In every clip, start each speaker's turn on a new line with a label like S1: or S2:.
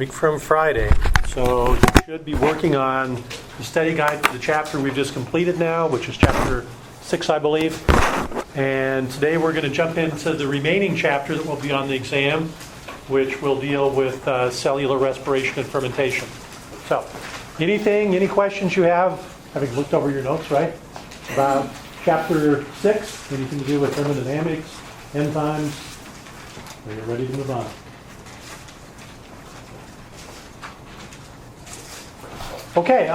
S1: week from Friday. So you should be working on the study guide for the chapter we've just completed now, which is chapter 6, I believe. And today we're going to jump into the remaining chapter that will be on the exam, which will deal with cellular respiration and fermentation. So, any questions you have, having looked over your notes, right, about chapter 6, anything to do with thermodynamics, enzymes? Are you ready to move on? Okay,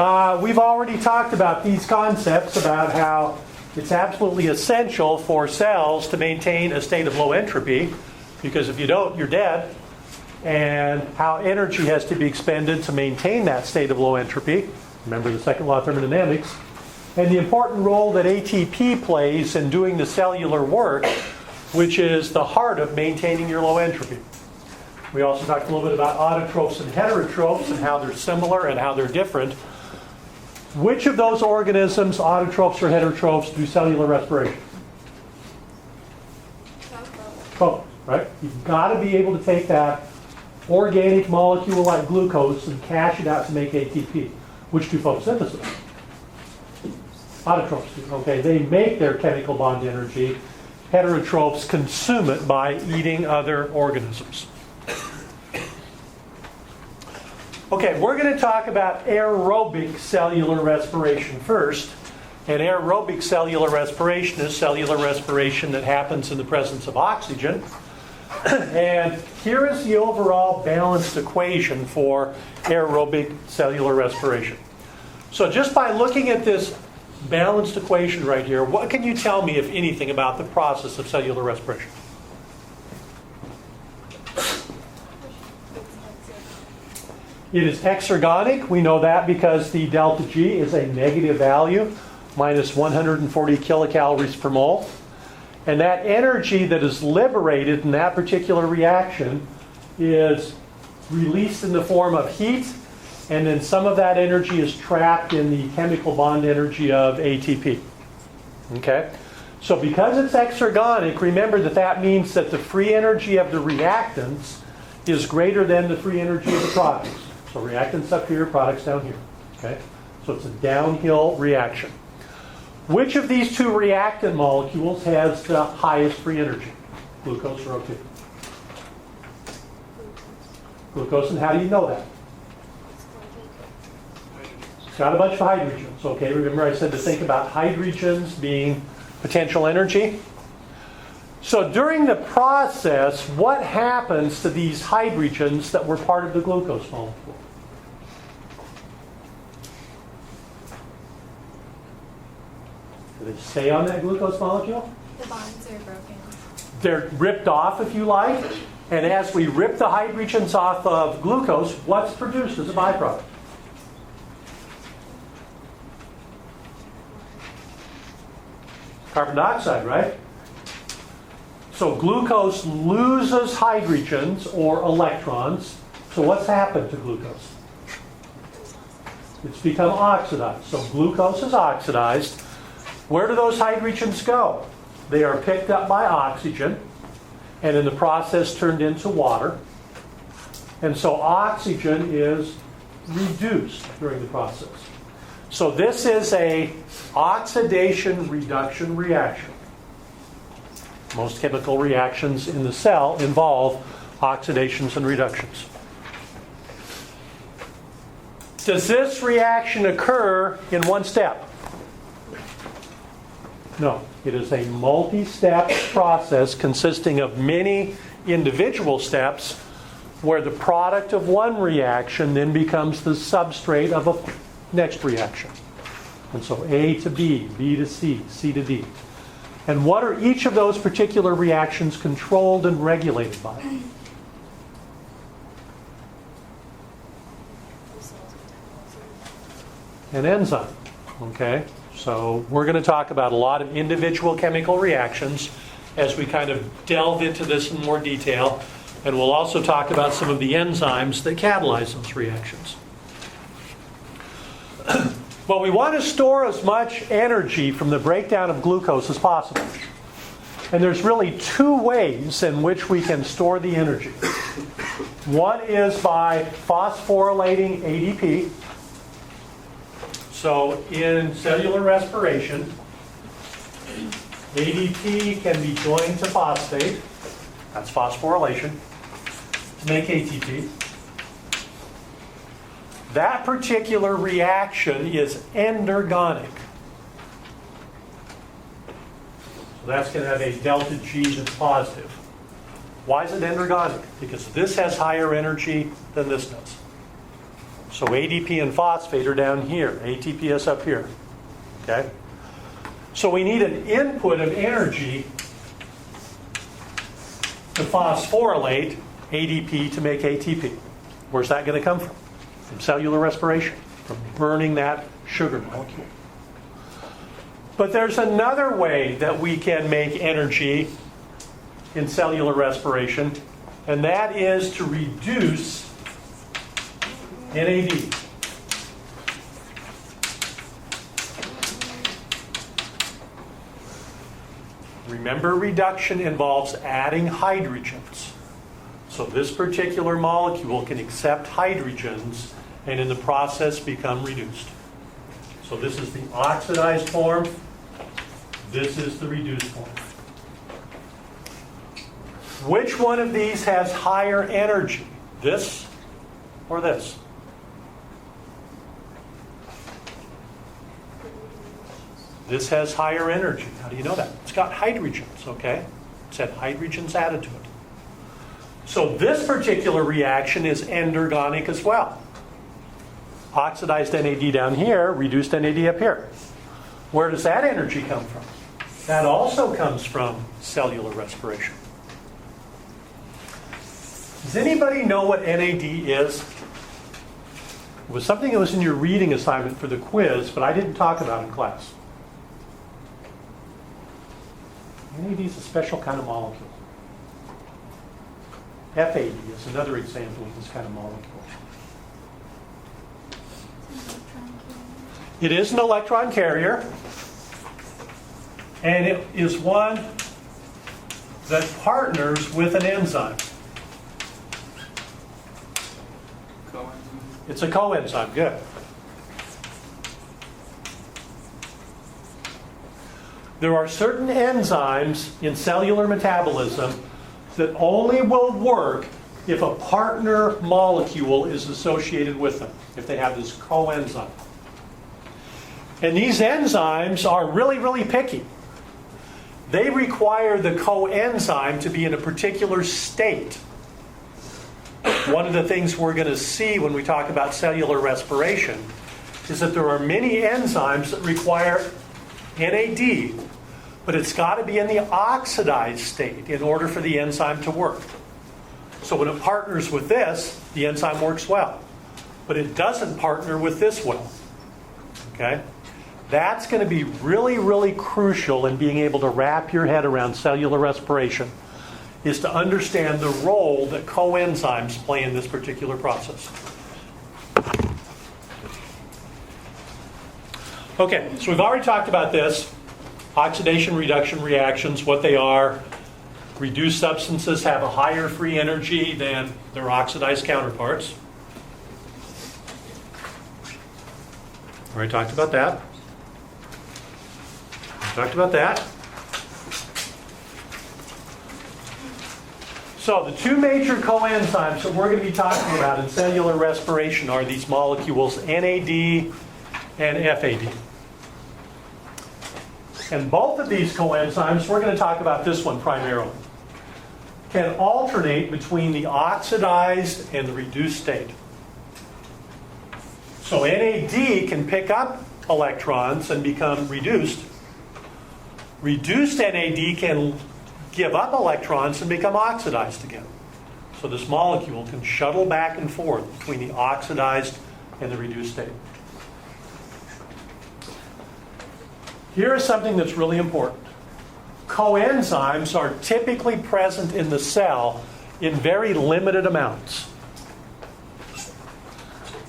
S1: we've already talked about these concepts about how it's absolutely essential for cells to maintain a state of low entropy, because if you don't, you're dead, and how energy has to be expended to maintain that state of low entropy. Remember the second law of thermodynamics. And the important role that ATP plays in doing the cellular work, which is the heart of maintaining your low entropy. We also talked a little bit about autotrophs and heterotrophs and how they're similar and how they're different. Which of those organisms, autotrophs or heterotrophs, do cellular respiration? Both, right? You've got to be able to take that organic molecule like glucose and cash it out to make ATP. Which do photosynthesis? Autotrophs do. Okay, they make their chemical bond energy. Heterotrophs consume it by eating other organisms. Okay, we're going to talk about aerobic cellular respiration first. And aerobic cellular respiration is cellular respiration that happens in the presence of oxygen. And here is the overall balanced equation for aerobic cellular respiration. So just by looking at this balanced equation right here, what can you tell me, if anything, about the process of cellular respiration? It is exergonic. We know that because the delta G is a negative value, minus 140 kilocalories per mole. And that energy that is liberated in that particular reaction is released in the form of heat, and then some of that energy is trapped in the chemical bond energy of ATP. Okay? So because it's exergonic, remember that means that the free energy of the reactants is greater than the free energy of the products. So reactants up here, products down here. Okay? So it's a downhill reaction. Which of these two reactant molecules has the highest free energy? Glucose or O2? Glucose, and how do you know that? It's got a bunch of hydrogens. Okay, remember I said to think about hydrogens being potential energy? So during the process, what happens to these hydrogens that were part of the glucose molecule? Do they stay on that glucose molecule?
S2: The bonds are broken.
S1: They're ripped off, if you like. And as we rip the hydrogens off of glucose, what's produced as a byproduct? Carbon dioxide, right? So glucose loses hydrogens or electrons. So what's happened to glucose? It's become oxidized. So glucose is oxidized. Where do those hydrogens go? They are picked up by oxygen and in the process turned into water. And so oxygen is reduced during the process. So this is a oxidation-reduction reaction. Most chemical reactions in the cell involve oxidations and reductions. Does this reaction occur in one step? No. It is a multi-step process consisting of many individual steps where the product of one reaction then becomes the substrate of a next reaction. And so A to B, B to C, C to D. And what are each of those particular reactions controlled and regulated by? An enzyme. Okay? So we're going to talk about a lot of individual chemical reactions as we kind of delve into this in more detail. And we'll also talk about some of the enzymes that catalyze those reactions. Well, we want to store as much energy from the breakdown of glucose as possible. And there's really two ways in which we can store the energy. One is by phosphorylating ADP. So in cellular respiration, ADP can be joined to phosphate, that's phosphorylation, to make ATP. That particular reaction is endergonic. So that's going to have a delta G that's positive. Why is it endergonic? Because this has higher energy than this does. So ADP and phosphate are down here. ATP is up here. Okay? So we need an input of energy to phosphorylate ADP to make ATP. Where's that going to come from? From cellular respiration, from burning that sugar molecule. But there's another way that we can make energy in cellular respiration, and that is to reduce NAD. Remember, reduction involves adding hydrogens. So this particular molecule can accept hydrogens and in the process become reduced. So this is the oxidized form. This is the reduced form. Which one of these has higher energy? This or this? This has higher energy. How do you know that? It's got hydrogens, okay? It's had hydrogens added to it. So this particular reaction is endergonic as well. Oxidized NAD down here, reduced NAD up here. Where does that energy come from? That also comes from cellular respiration. Does anybody know what NAD is? It was something that was in your reading assignment for the quiz, but I didn't talk about in class. NAD is a special kind of molecule. FAD is another example of this kind of molecule. It is an electron carrier, and it is one that partners with an enzyme. It's a coenzyme, good. There are certain enzymes in cellular metabolism that only will work if a partner molecule is associated with them, if they have this coenzyme. And these enzymes are really, really picky. They require the coenzyme to be in a particular state. One of the things we're going to see when we talk about cellular respiration is that there are many enzymes that require NAD, but it's got to be in the oxidized state in order for the enzyme to work. So when it partners with this, the enzyme works well. But it doesn't partner with this well. Okay? That's going to be really, really crucial in being able to wrap your head around cellular respiration, is to understand the role that coenzymes play in this particular process. Okay, so we've already talked about this. Oxidation reduction reactions, what they are. Reduced substances have a higher free energy than their oxidized counterparts. Already talked about that. Talked about that. So the two major coenzymes that we're going to be talking about in cellular respiration are these molecules NAD and FAD. And both of these coenzymes, we're going to talk about this one primarily, can alternate between the oxidized and the reduced state. So NAD can pick up electrons and become reduced. Reduced NAD can give up electrons and become oxidized again. So this molecule can shuttle back and forth between the oxidized and the reduced state. Here is something that's really important. Coenzymes are typically present in the cell in very limited amounts.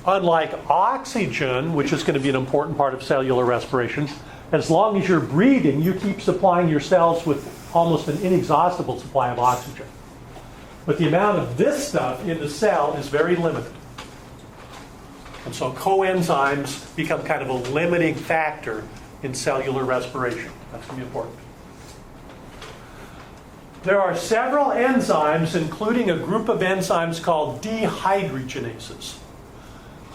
S1: Unlike oxygen, which is going to be an important part of cellular respiration, as long as you're breathing, you keep supplying your cells with almost an inexhaustible supply of oxygen. But the amount of this stuff in the cell is very limited. And so coenzymes become kind of a limiting factor in cellular respiration. That's going to be important. There are several enzymes, including a group of enzymes called dehydrogenases,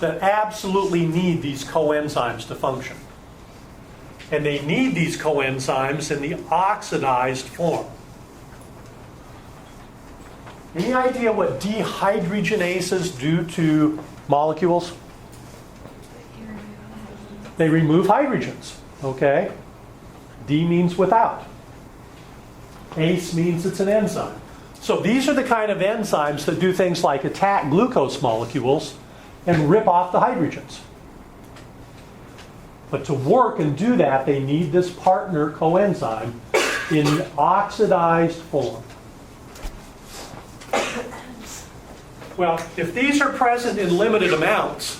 S1: that absolutely need these coenzymes to function. And they need these coenzymes in the oxidized form. Any idea what dehydrogenases do to molecules? They remove hydrogens, okay? D means without. ACE means it's an enzyme. So these are the kind of enzymes that do things like attack glucose molecules and rip off the hydrogens. But to work and do that, they need this partner coenzyme in the oxidized form. Well, if these are present in limited amounts,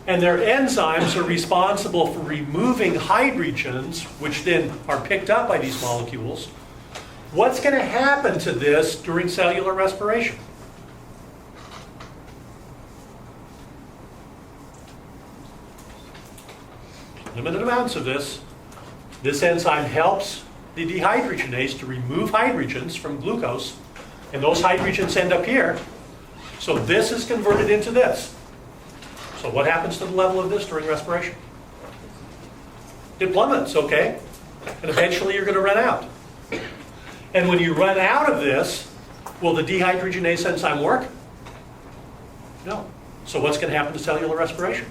S1: and their enzymes are responsible for removing hydrogens, which then are picked up by these molecules, what's going to happen to this during cellular respiration? Limited amounts of this. This enzyme helps the dehydrogenase to remove hydrogens from glucose, and those hydrogens end up here. So this is converted into this. So what happens to the level of this during respiration? It plummets, okay? And eventually you're going to run out. And when you run out of this, will the dehydrogenase enzyme work? No. So what's going to happen to cellular respiration?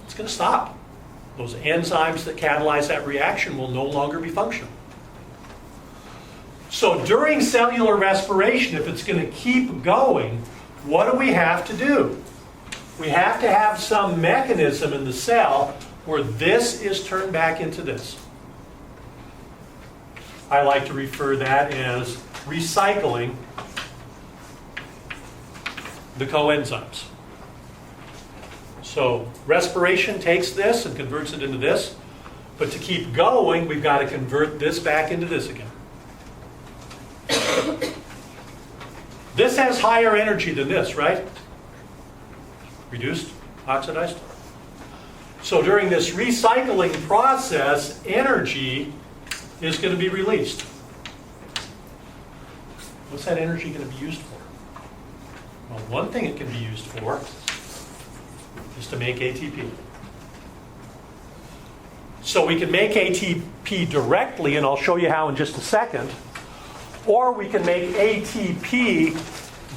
S1: It's going to stop. Those enzymes that catalyze that reaction will no longer be functional. So during cellular respiration, if it's going to keep going, what do we have to do? We have to have some mechanism in the cell where this is turned back into this. I like to refer that as recycling the coenzymes. So respiration takes this and converts it into this, but to keep going, we've got to convert this back into this again. This has higher energy than this, right? Reduced, oxidized. So during this recycling process, energy is going to be released. What's that energy going to be used for? Well, one thing it can be used for is to make ATP. So we can make ATP directly, and I'll show you how in just a second, or we can make ATP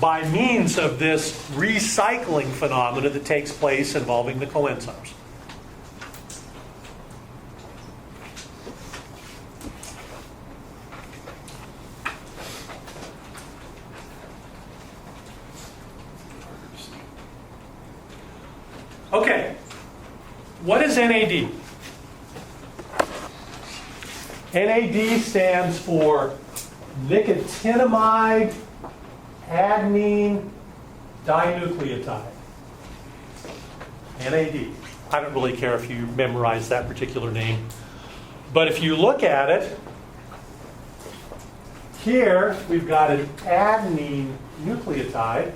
S1: by means of this recycling phenomena that takes place involving the coenzymes. Okay, what is NAD? NAD stands for nicotinamide adenine dinucleotide. NAD. I don't really care if you memorize that particular name. But if you look at it, here we've got an adenine nucleotide.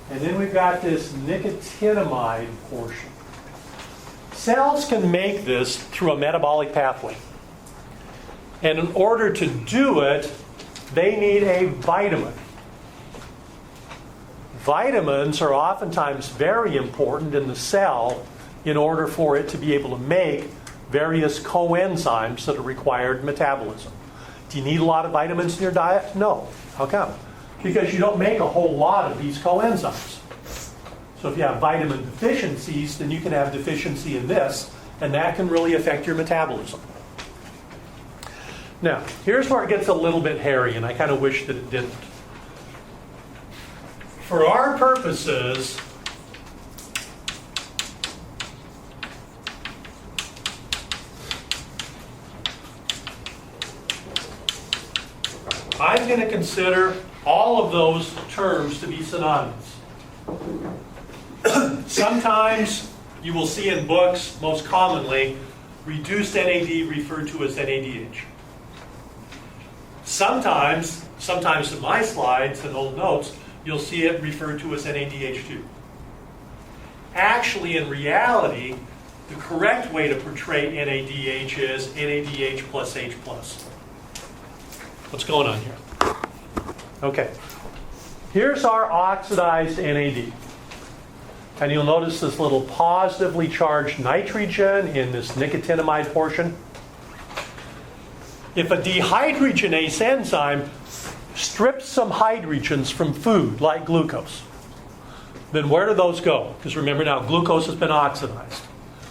S1: And then we've got this nicotinamide portion. Cells can make this through a metabolic pathway. And in order to do it, they need a vitamin. Vitamins are oftentimes very important in the cell in order for it to be able to make various coenzymes that are required in metabolism. Do you need a lot of vitamins in your diet? No. How come? Because you don't make a whole lot of these coenzymes. So if you have vitamin deficiencies, then you can have deficiency in this, and that can really affect your metabolism. Now, here's where it gets a little bit hairy, and I kind of wish that it didn't. For our purposes, I'm going to consider all of those terms to be synonymous. Sometimes you will see in books, most commonly, reduced NAD referred to as NADH. Sometimes in my slides and old notes, you'll see it referred to as NADH2. Actually, in reality, the correct way to portray NADH is NADH plus H plus. What's going on here? Okay. Here's our oxidized NAD. And you'll notice this little positively charged nitrogen in this nicotinamide portion. If a dehydrogenase enzyme strips some hydrogens from food, like glucose, then where do those go? Because remember now, glucose has been oxidized.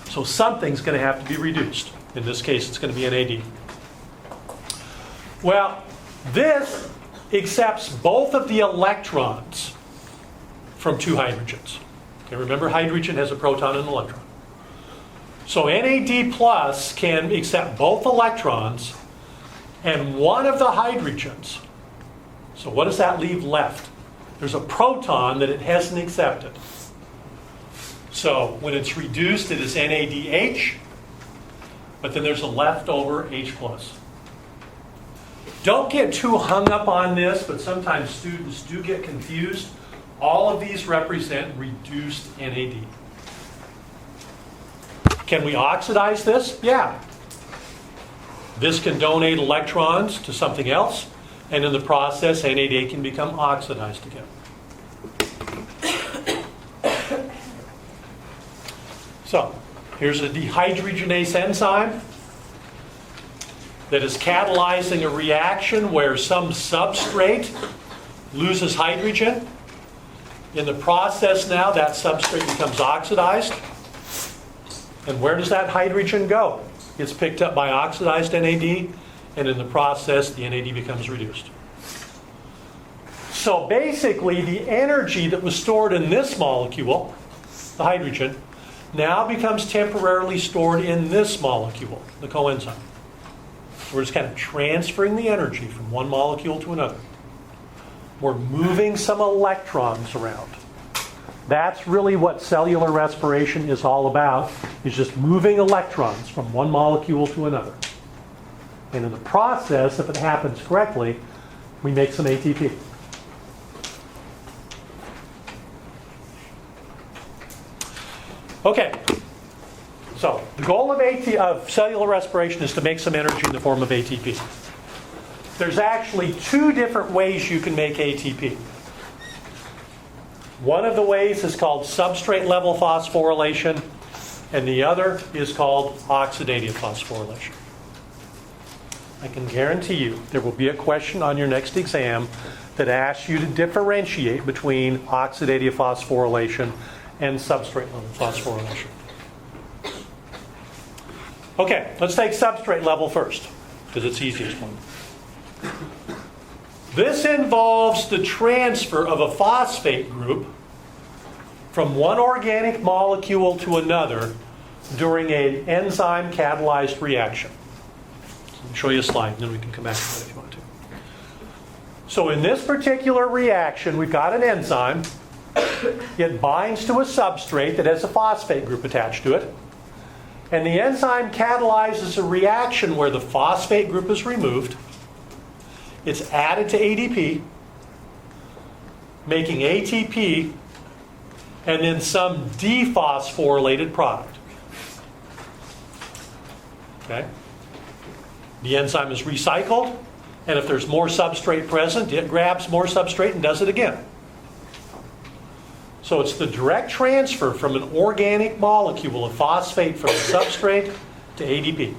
S1: So something's going to have to be reduced. In this case, it's going to be NAD. Well, this accepts both of the electrons from two hydrogens. Okay, remember, hydrogen has a proton and an electron. So NAD plus can accept both electrons and one of the hydrogens. So what does that leave left? There's a proton that it hasn't accepted. So when it's reduced, it is NADH, but then there's a leftover H plus. Don't get too hung up on this, but sometimes students do get confused. All of these represent reduced NAD. Can we oxidize this? Yeah. This can donate electrons to something else, and in the process, NAD can become oxidized again. So, here's a dehydrogenase enzyme that is catalyzing a reaction where some substrate loses hydrogen. In the process now, that substrate becomes oxidized. And where does that hydrogen go? It's picked up by oxidized NAD, and in the process, the NAD becomes reduced. So basically, the energy that was stored in this molecule, the hydrogen, now becomes temporarily stored in this molecule, the coenzyme. We're just kind of transferring the energy from one molecule to another. We're moving some electrons around. That's really what cellular respiration is all about, is just moving electrons from one molecule to another. And in the process, if it happens correctly, we make some ATP. Okay, so the goal of cellular respiration is to make some energy in the form of ATP. There's actually two different ways you can make ATP. One of the ways is called substrate level phosphorylation, and the other is called oxidative phosphorylation. I can guarantee you there will be a question on your next exam that asks you to differentiate between oxidative phosphorylation and substrate level phosphorylation. Okay, let's take substrate level first, because it's the easiest one. This involves the transfer of a phosphate group from one organic molecule to another during an enzyme catalyzed reaction. I'll show you a slide, and then we can come back to that if you want to. So in this particular reaction, we've got an enzyme. It binds to a substrate that has a phosphate group attached to it. And the enzyme catalyzes a reaction where the phosphate group is removed. It's added to ADP, making ATP, and then some dephosphorylated product. Okay? The enzyme is recycled, and if there's more substrate present, it grabs more substrate and does it again. So it's the direct transfer from an organic molecule of phosphate from the substrate to ADP.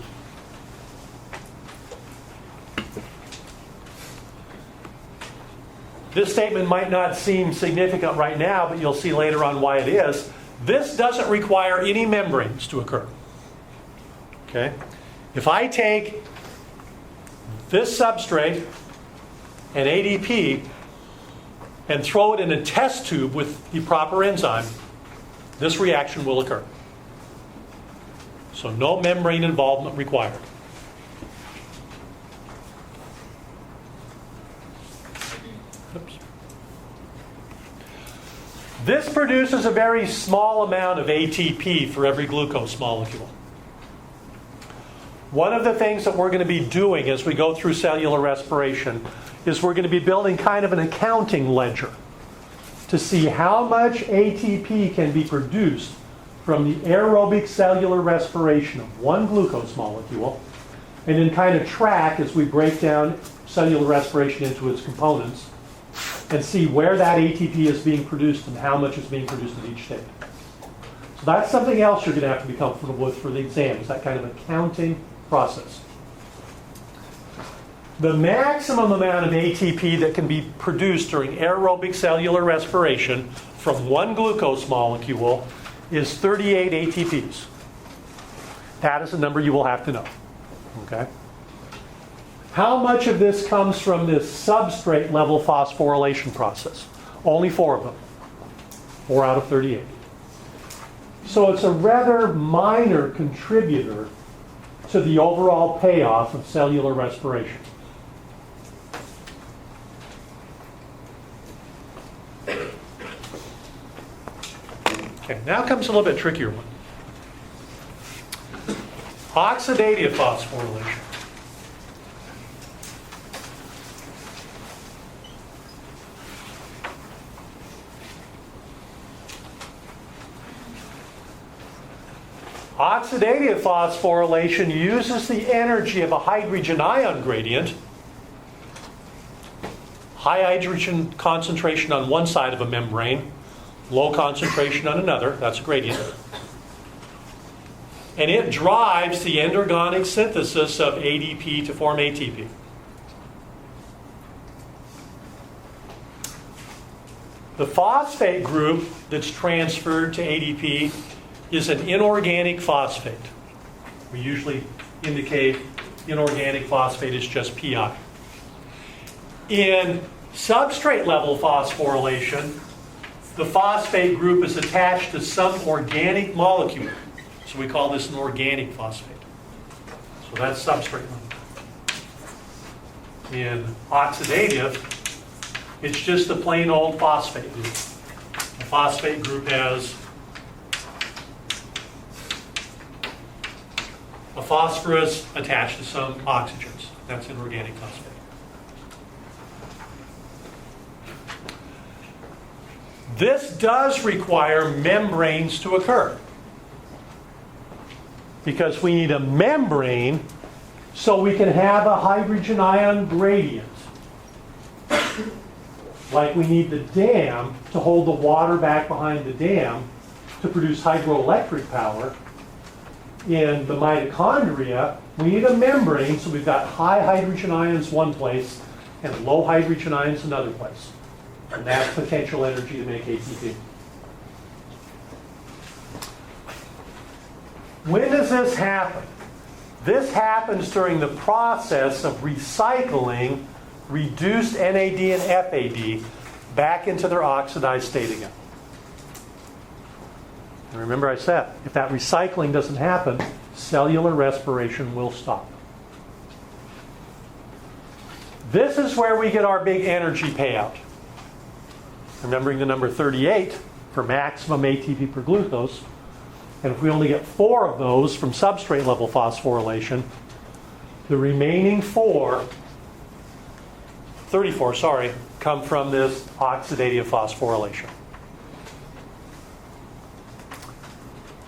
S1: This statement might not seem significant right now, but you'll see later on why it is. This doesn't require any membranes to occur. Okay? If I take this substrate and ADP and throw it in a test tube with the proper enzyme, this reaction will occur. So no membrane involvement required. Oops. This produces a very small amount of ATP for every glucose molecule. One of the things that we're going to be doing as we go through cellular respiration is we're going to be building kind of an accounting ledger to see how much ATP can be produced from the aerobic cellular respiration of one glucose molecule, and then kind of track as we break down cellular respiration into its components and see where that ATP is being produced and how much is being produced at each state. So that's something else you're going to have to be comfortable with for the exams, that kind of accounting process. The maximum amount of ATP that can be produced during aerobic cellular respiration from one glucose molecule is 38 ATPs. That is a number you will have to know. Okay? How much of this comes from this substrate level phosphorylation process? Only 4 of them. 4 out of 38. So it's a rather minor contributor to the overall payoff of cellular respiration. Okay, now comes a little bit trickier one. Oxidative phosphorylation. Oxidative phosphorylation uses the energy of a hydrogen ion gradient, high hydrogen concentration on one side of a membrane, low concentration on another, that's a gradient. And it drives the endergonic synthesis of ADP to form ATP. The phosphate group that's transferred to ADP is an inorganic phosphate. We usually indicate inorganic phosphate is just PI. In substrate level phosphorylation, the phosphate group is attached to some organic molecule. So we call this an organic phosphate. So that's substrate level. In oxidative, it's just a plain old phosphate group. The phosphate group has a phosphorus attached to some oxygens. That's an organic phosphate. This does require membranes to occur, because we need a membrane so we can have a hydrogen ion gradient. Like we need the dam to hold the water back behind the dam to produce hydroelectric power. In the mitochondria, we need a membrane so we've got high hydrogen ions one place and low hydrogen ions another place. And that's potential energy to make ATP. When does this happen? This happens during the process of recycling reduced NAD and FAD back into their oxidized state again. And remember I said, if that recycling doesn't happen, cellular respiration will stop. This is where we get our big energy payout. Remembering the number 38 for maximum ATP per glucose. And if we only get 4 of those from substrate level phosphorylation, the remaining 34, come from this oxidative phosphorylation.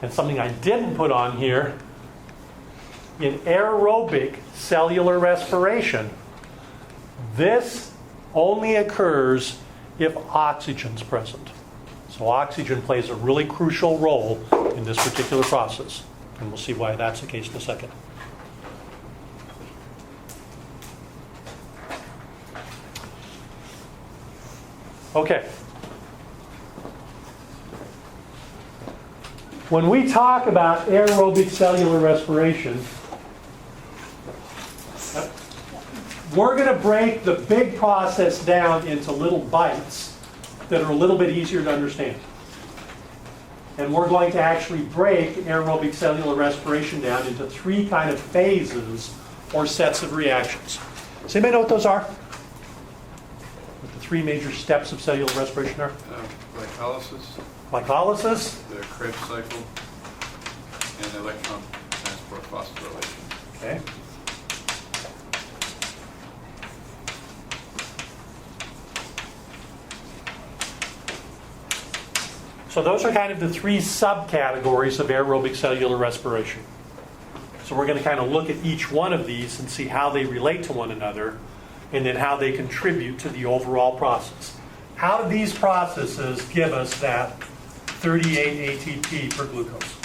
S1: And something I didn't put on here, in aerobic cellular respiration, this only occurs if oxygen's present. So oxygen plays a really crucial role in this particular process. And we'll see why that's the case in a second. Okay. When we talk about aerobic cellular respiration, we're going to break the big process down into little bites that are a little bit easier to understand. And we're going to actually break aerobic cellular respiration down into 3 kind of phases or sets of reactions. Does anybody know what those are? What the 3 major steps of cellular respiration are? Glycolysis,
S2: the Krebs cycle, and electron transport phosphorylation.
S1: Okay. So those are kind of the three subcategories of aerobic cellular respiration. So we're going to kind of look at each one of these and see how they relate to one another and then how they contribute to the overall process. How do these processes give us that 38 ATP per glucose?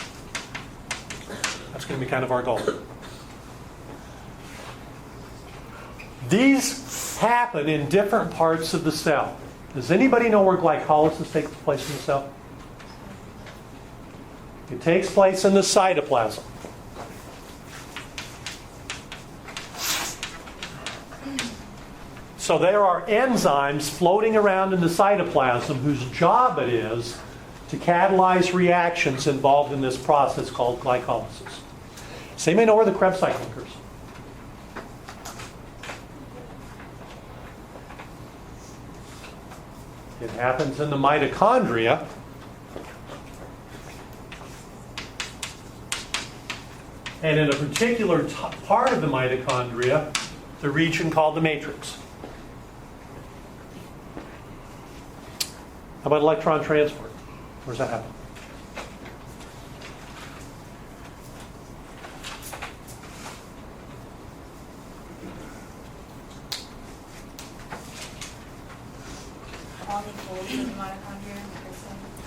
S1: That's going to be kind of our goal. These happen in different parts of the cell. Does anybody know where glycolysis takes place in the cell? It takes place in the cytoplasm. So there are enzymes floating around in the cytoplasm whose job it is to catalyze reactions involved in this process called glycolysis. Does anybody know where the Krebs cycle occurs? It happens in the mitochondria. And in a particular part of the mitochondria, the region called the matrix. How about electron transport? Where's that happen?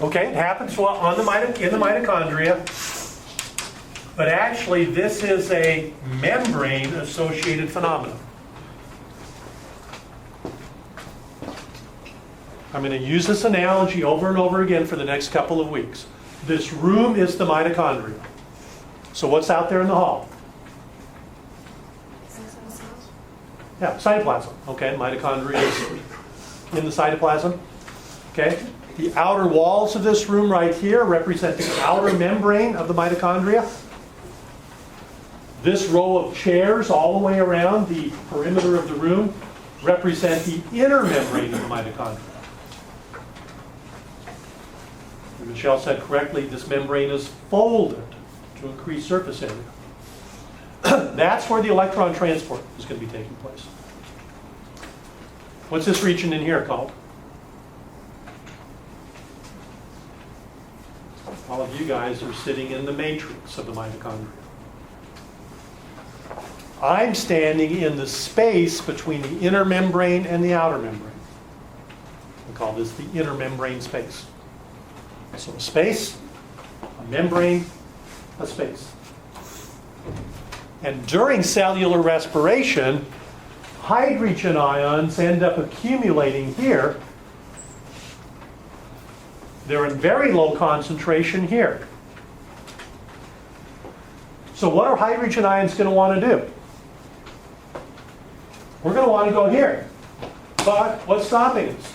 S1: Okay, it happens on in the mitochondria. But actually, this is a membrane-associated phenomenon. I'm going to use this analogy over and over again for the next couple of weeks. This room is the mitochondria. So what's out there in the hall? Yeah, cytoplasm. Okay, mitochondria is in the cytoplasm. Okay, the outer walls of this room right here represent the outer membrane of the mitochondria. This row of chairs all the way around the perimeter of the room represent the inner membrane of the mitochondria. And Michelle said correctly, this membrane is folded to increase surface area. That's where the electron transport is going to be taking place. What's this region in here called? All of you guys are sitting in the matrix of the mitochondria. I'm standing in the space between the inner membrane and the outer membrane. We call this the inner membrane space. So a space, a membrane, a space. And during cellular respiration, hydrogen ions end up accumulating here. They're in very low concentration here. So what are hydrogen ions going to want to do? We're going to want to go here. But what's stopping us?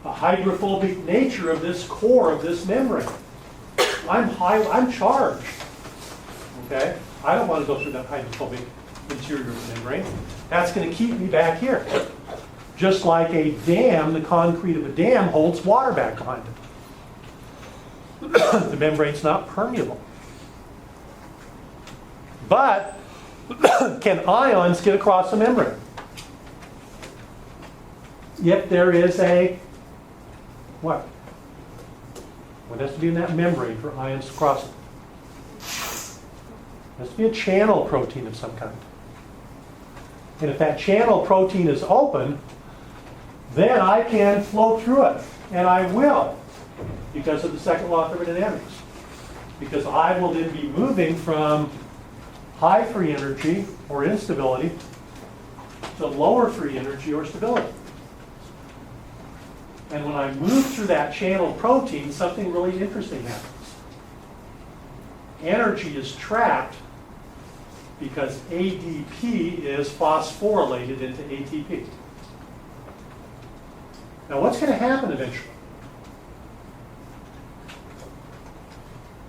S1: The hydrophobic nature of this core of this membrane. I'm charged. Okay? I don't want to go through that hydrophobic interior of the membrane. That's going to keep me back here. Just like a dam, the concrete of a dam holds water back behind it. The membrane's not permeable. But can ions get across the membrane? If there is a what? What has to be in that membrane for ions to cross it? There has to be a channel protein of some kind. And if that channel protein is open, then I can flow through it. And I will, because of the second law of thermodynamics. Because I will then be moving from high free energy or instability to lower free energy or stability. And when I move through that channel protein, something really interesting happens. Energy is trapped because ADP is phosphorylated into ATP. Now what's going to happen eventually?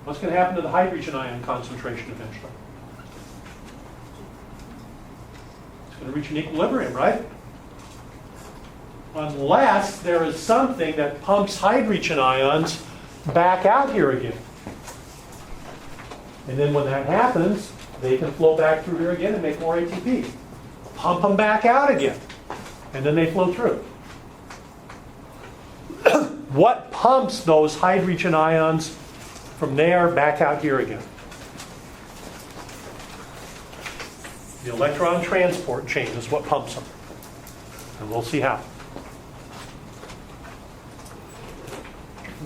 S1: What's going to happen to the hydrogen ion concentration eventually? It's going to reach an equilibrium, right? Unless there is something that pumps hydrogen ions back out here again. And then when that happens, they can flow back through here again and make more ATP. Pump them back out again, and then they flow through. What pumps those hydrogen ions from there back out here again? The electron transport chain is what pumps them. And we'll see how.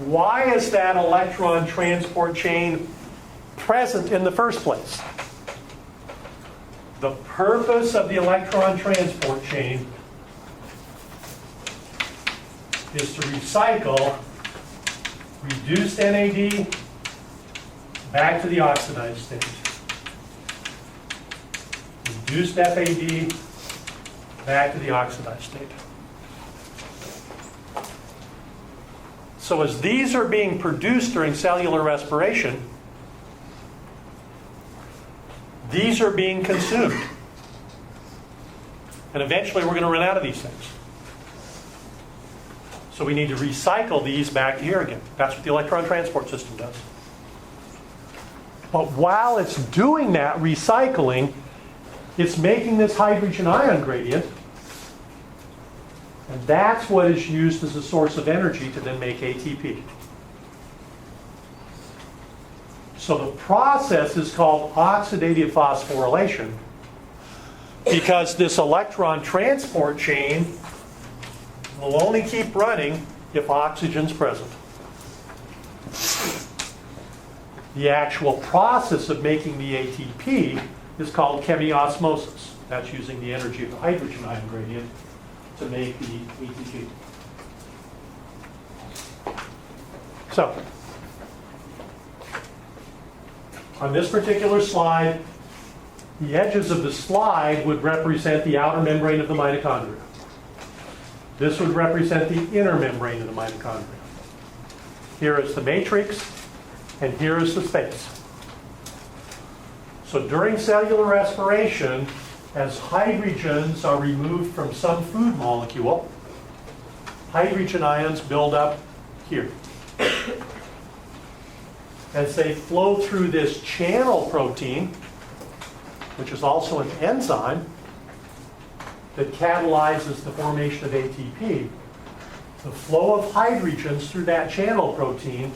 S1: Why is that electron transport chain present in the first place? The purpose of the electron transport chain is to recycle reduced NAD back to the oxidized state. Reduced FAD back to the oxidized state. So as these are being produced during cellular respiration, these are being consumed. And eventually we're going to run out of these things. So we need to recycle these back here again. That's what the electron transport system does. But while it's doing that recycling, it's making this hydrogen ion gradient. And that's what is used as a source of energy to then make ATP. So the process is called oxidative phosphorylation because this electron transport chain will only keep running if oxygen's present. The actual process of making the ATP is called chemiosmosis. That's using the energy of the hydrogen ion gradient to make the ATP. So, on this particular slide, the edges of the slide would represent the outer membrane of the mitochondria. This would represent the inner membrane of the mitochondria. Here is the matrix, and here is the space. So during cellular respiration, as hydrogens are removed from some food molecule, hydrogen ions build up here. As they flow through this channel protein, which is also an enzyme that catalyzes the formation of ATP, the flow of hydrogens through that channel protein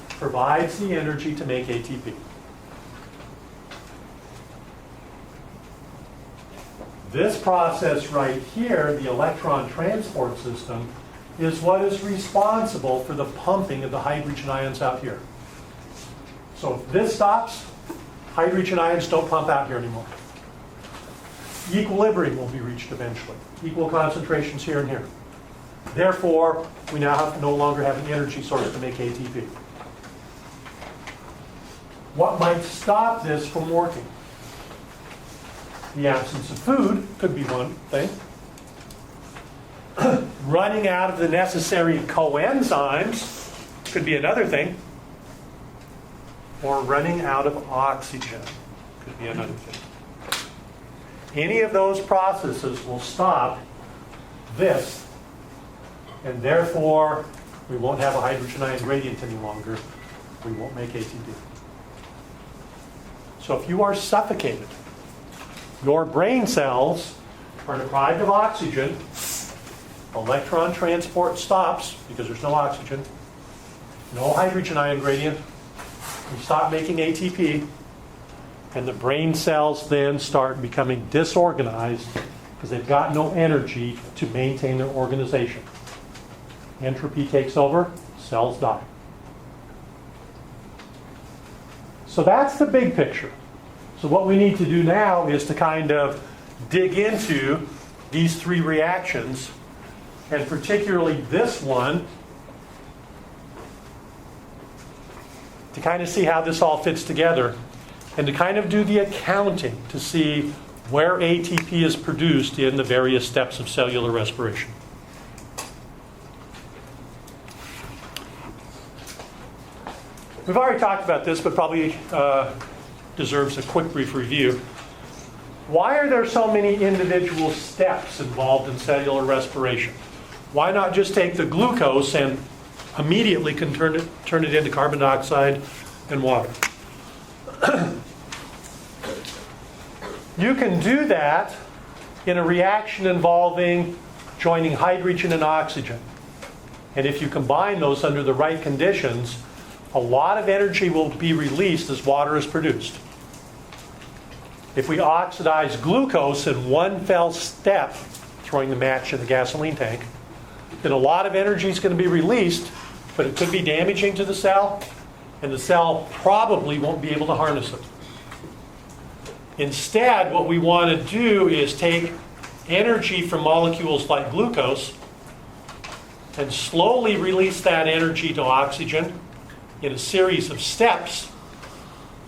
S1: provides the energy to make ATP. This process right here, the electron transport system, is what is responsible for the pumping of the hydrogen ions out here. So if this stops, hydrogen ions don't pump out here anymore. Equilibrium will be reached eventually. Equal concentrations here and here. Therefore, we now no longer have an energy source to make ATP. What might stop this from working? The absence of food could be one thing. Running out of the necessary coenzymes could be another thing. Or running out of oxygen could be another thing. Any of those processes will stop this, and therefore we won't have a hydrogen ion gradient any longer. We won't make ATP. So if you are suffocated, your brain cells are deprived of oxygen, electron transport stops because there's no oxygen, no hydrogen ion gradient, you stop making ATP, and the brain cells then start becoming disorganized because they've got no energy to maintain their organization. Entropy takes over, cells die. So that's the big picture. So what we need to do now is to kind of dig into these three reactions, and particularly this one, to kind of see how this all fits together, and to kind of do the accounting to see where ATP is produced in the various steps of cellular respiration. We've already talked about this, but probably deserves a quick brief review. Why are there so many individual steps involved in cellular respiration? Why not just take the glucose and immediately turn it into carbon dioxide and water? You can do that in a reaction involving joining hydrogen and oxygen. And if you combine those under the right conditions, a lot of energy will be released as water is produced. If we oxidize glucose in one fell step, throwing the match in the gasoline tank, then a lot of energy is going to be released, but it could be damaging to the cell, and the cell probably won't be able to harness it. Instead, what we want to do is take energy from molecules like glucose and slowly release that energy to oxygen in a series of steps,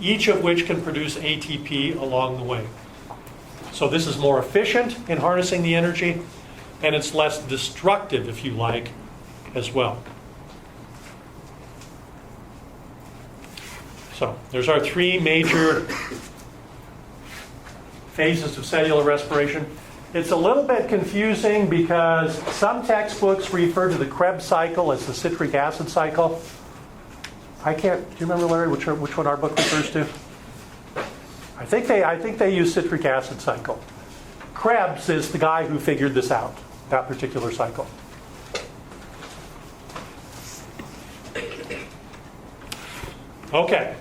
S1: each of which can produce ATP along the way. So this is more efficient in harnessing the energy, and it's less destructive, if you like, as well. So there's our three major phases of cellular respiration. It's a little bit confusing because some textbooks refer to the Krebs cycle as the citric acid cycle. Do you remember, Larry, which one our book refers to? I think they use citric acid cycle. Krebs is the guy who figured this out, that particular cycle. Okay.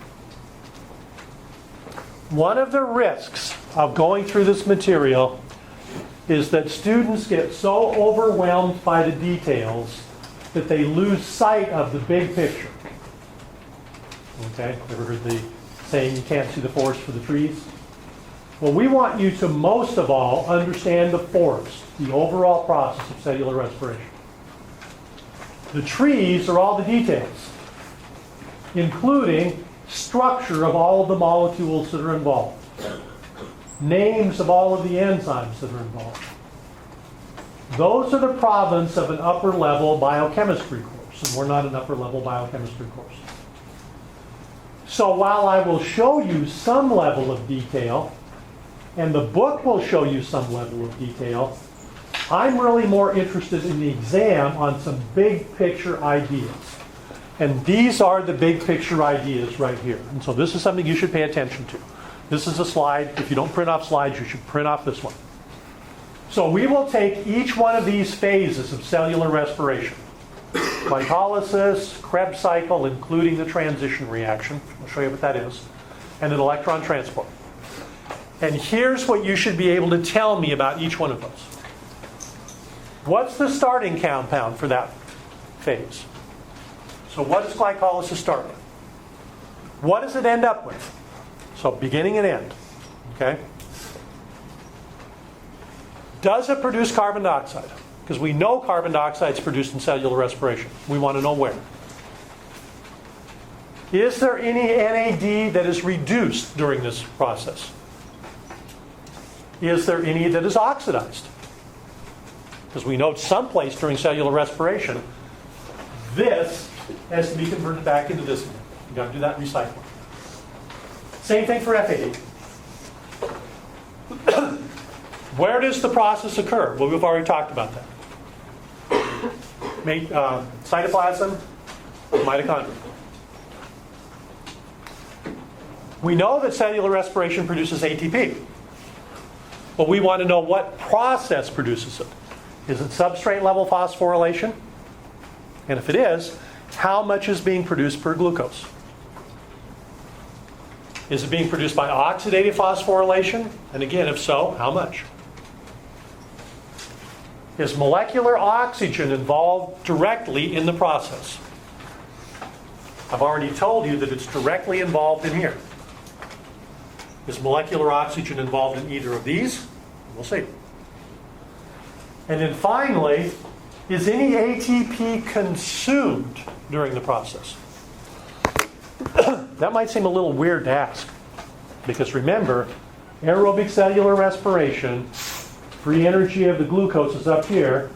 S1: One of the risks of going through this material is that students get so overwhelmed by the details that they lose sight of the big picture. Okay, ever heard the saying, you can't see the forest for the trees? Well, we want you to most of all understand the forest, the overall process of cellular respiration. The trees are all the details, including structure of all of the molecules that are involved, names of all of the enzymes that are involved. Those are the province of an upper level biochemistry course, and we're not an upper level biochemistry course. So while I will show you some level of detail, and the book will show you some level of detail, I'm really more interested in the exam on some big picture ideas. And these are the big picture ideas right here. And so this is something you should pay attention to. This is a slide. If you don't print off slides, you should print off this one. So we will take each one of these phases of cellular respiration. Glycolysis, Krebs cycle, including the transition reaction. I'll show you what that is. And then electron transport. And here's what you should be able to tell me about each one of those. What's the starting compound for that phase? So what does glycolysis start with? What does it end up with? So beginning and end. Okay? Does it produce carbon dioxide? Because we know carbon dioxide is produced in cellular respiration. We want to know where. Is there any NAD that is reduced during this process? Is there any that is oxidized? Because we know someplace during cellular respiration, this has to be converted back into this one. You've got to do that recycling. Same thing for FAD. Where does the process occur? Well, we've already talked about that. Cytoplasm, mitochondria. We know that cellular respiration produces ATP. But we want to know what process produces it. Is it substrate level phosphorylation? And if it is, how much is being produced per glucose? Is it being produced by oxidative phosphorylation? And again, if so, how much? Is molecular oxygen involved directly in the process? I've already told you that it's directly involved in here. Is molecular oxygen involved in either of these? We'll see. And then finally, is any ATP consumed during the process? That might seem a little weird to ask, because remember, aerobic cellular respiration, free energy of the glucose is up here,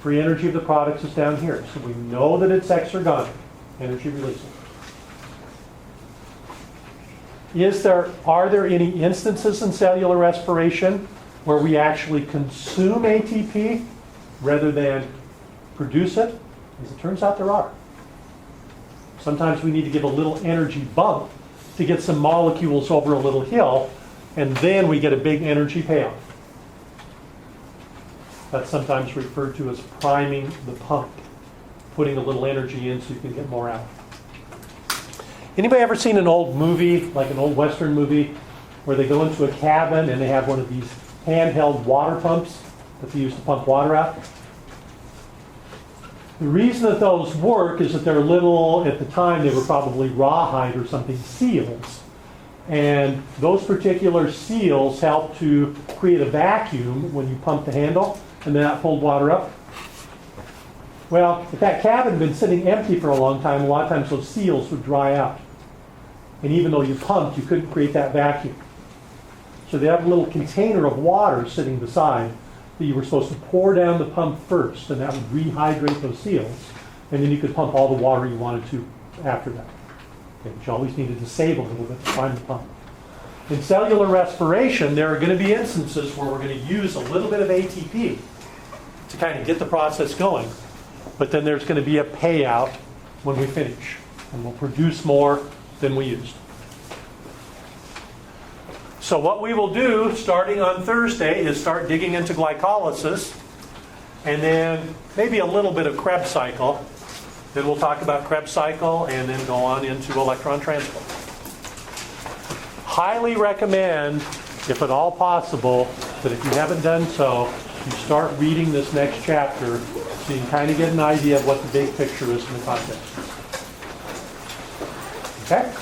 S1: free energy of the products is down here. So we know that it's exergonic, energy releasing. Are there any instances in cellular respiration where we actually consume ATP rather than produce it? As it turns out, there are. Sometimes we need to give a little energy bump to get some molecules over a little hill, and then we get a big energy payoff. That's sometimes referred to as priming the pump, putting a little energy in so you can get more out. Anybody ever seen an old movie, like an old Western movie, where they go into a cabin and they have one of these handheld water pumps that they use to pump water out? The reason that those work is that they're little, at the time they were probably rawhide or something, seals. And those particular seals help to create a vacuum when you pump the handle, and then that pulled water up. Well, if that cabin had been sitting empty for a long time, a lot of times those seals would dry out. And even though you pumped, you couldn't create that vacuum. So they have a little container of water sitting beside that you were supposed to pour down the pump first, and that would rehydrate those seals, and then you could pump all the water you wanted to after that. Okay, but you always needed to save a little bit to prime the pump. In cellular respiration, there are going to be instances where we're going to use a little bit of ATP to kind of get the process going, but then there's going to be a payout when we finish, and we'll produce more than we used. So what we will do starting on Thursday is start digging into glycolysis, and then maybe a little bit of Krebs cycle. Then we'll talk about Krebs cycle and then go on into electron transport. Highly recommend, if at all possible, that if you haven't done so, you start reading this next chapter so you can kind of get an idea of what the big picture is in the context. Okay?